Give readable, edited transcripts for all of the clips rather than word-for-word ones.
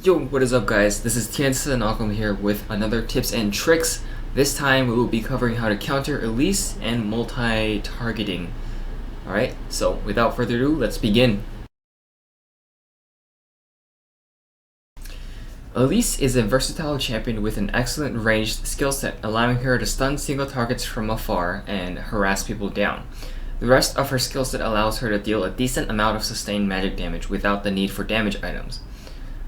Yo, what is up guys? This is TiensiNoAkuma here with another tips and tricks. This time we will be covering how to counter Elise and multi-targeting. Alright, so without further ado, let's begin. Elise is a versatile champion with an excellent ranged skill set, allowing her to stun single targets from afar and harass people down. The rest of her skill set allows her to deal a decent amount of sustained magic damage without the need for damage items.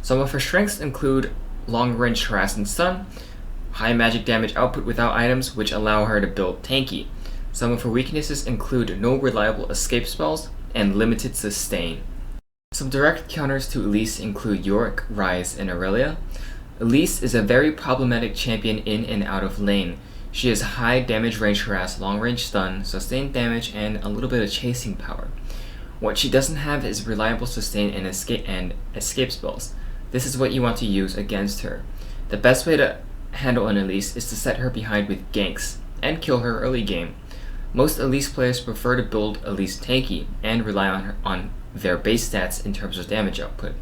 Some of her strengths include long-range harass and stun, high magic damage output without items which allow her to build tanky. Some of her weaknesses include no reliable escape spells and limited sustain. Some direct counters to Elise include Yorick, Ryze, and Irelia. Elise is a very problematic champion in and out of lane. She has high damage range harass, long range stun, sustained damage, and a little bit of chasing power. What she doesn't have is reliable sustain and escape spells. This is what you want to use against her. The best way to handle an Elise is to set her behind with ganks and kill her early game. Most Elise players prefer to build Elise tanky and rely on their base stats in terms of damage output.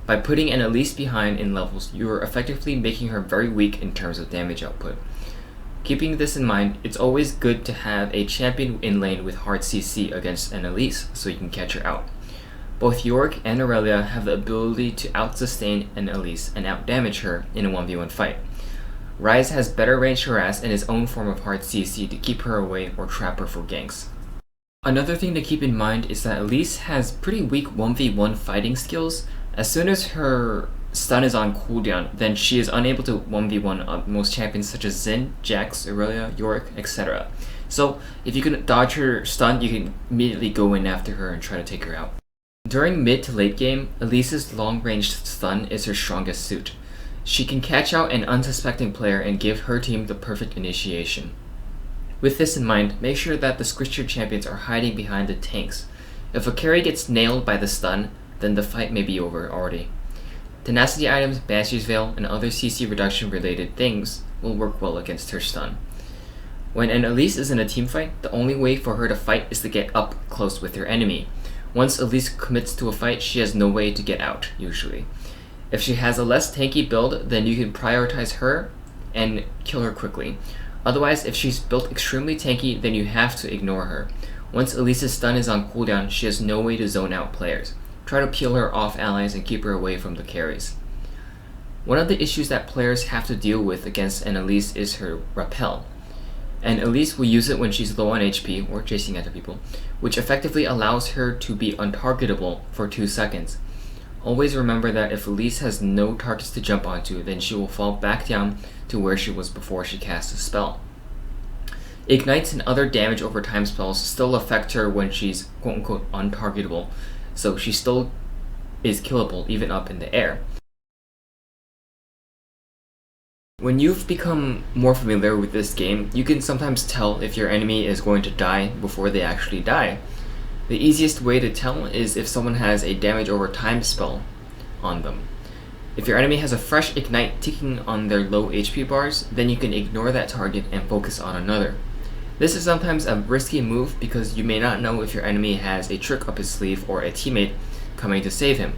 By putting an Elise behind in levels, you are effectively making her very weak in terms of damage output. Keeping this in mind, it's always good to have a champion in lane with hard CC against an Elise so you can catch her out. Both Yorick and Irelia have the ability to out-sustain an Elise and out-damage her in a 1v1 fight. Ryze has better range harass and his own form of hard CC to keep her away or trap her for ganks. Another thing to keep in mind is that Elise has pretty weak 1v1 fighting skills. As soon as her stun is on cooldown, then she is unable to 1v1 most champions such as Xin, Jax, Irelia, Yorick, etc. So if you can dodge her stun, you can immediately go in after her and try to take her out. During mid to late game, Elise's long-ranged stun is her strongest suit. She can catch out an unsuspecting player and give her team the perfect initiation. With this in mind, make sure that the squished champions are hiding behind the tanks. If a carry gets nailed by the stun, then the fight may be over already. Tenacity items, Banshee's Veil, and other CC reduction related things will work well against her stun. When an Elise is in a team fight, the only way for her to fight is to get up close with her enemy. Once Elise commits to a fight, she has no way to get out, usually. If she has a less tanky build, then you can prioritize her and kill her quickly. Otherwise, if she's built extremely tanky, then you have to ignore her. Once Elise's stun is on cooldown, she has no way to zone out players. Try to peel her off allies and keep her away from the carries. One of the issues that players have to deal with against an Elise is her rappel. And Elise will use it when she's low on HP or chasing after people, which effectively allows her to be untargetable for 2 seconds. Always remember that if Elise has no targets to jump onto, then she will fall back down to where she was before she cast a spell. Ignites and other damage over time spells still affect her when she's quote-unquote untargetable, so she still is killable even up in the air. When you've become more familiar with this game, you can sometimes tell if your enemy is going to die before they actually die. The easiest way to tell is if someone has a damage over time spell on them. If your enemy has a fresh ignite ticking on their low HP bars, then you can ignore that target and focus on another. This is sometimes a risky move because you may not know if your enemy has a trick up his sleeve or a teammate coming to save him.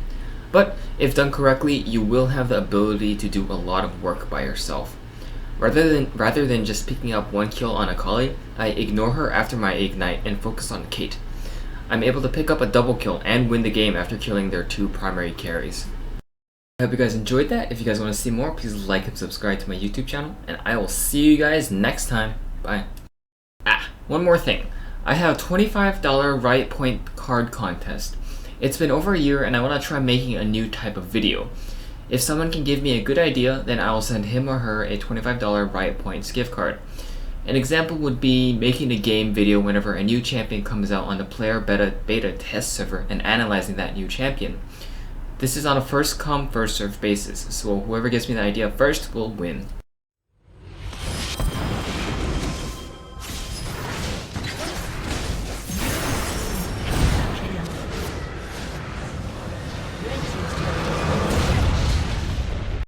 But if done correctly, you will have the ability to do a lot of work by yourself. Rather than just picking up one kill on Akali, I ignore her after my ignite and focus on Kate. I'm able to pick up a double kill and win the game after killing their 2 primary carries. I hope you guys enjoyed that. If you guys want to see more, please like and subscribe to my YouTube channel, and I will see you guys next time. Bye. One more thing. I have a $25 Riot Point card contest. It's been over a year and I want to try making a new type of video. If someone can give me a good idea, then I will send him or her a $25 Riot Points gift card. An example would be making a game video whenever a new champion comes out on the player beta test server and analyzing that new champion. This is on a first come first serve basis, so whoever gets me the idea first will win.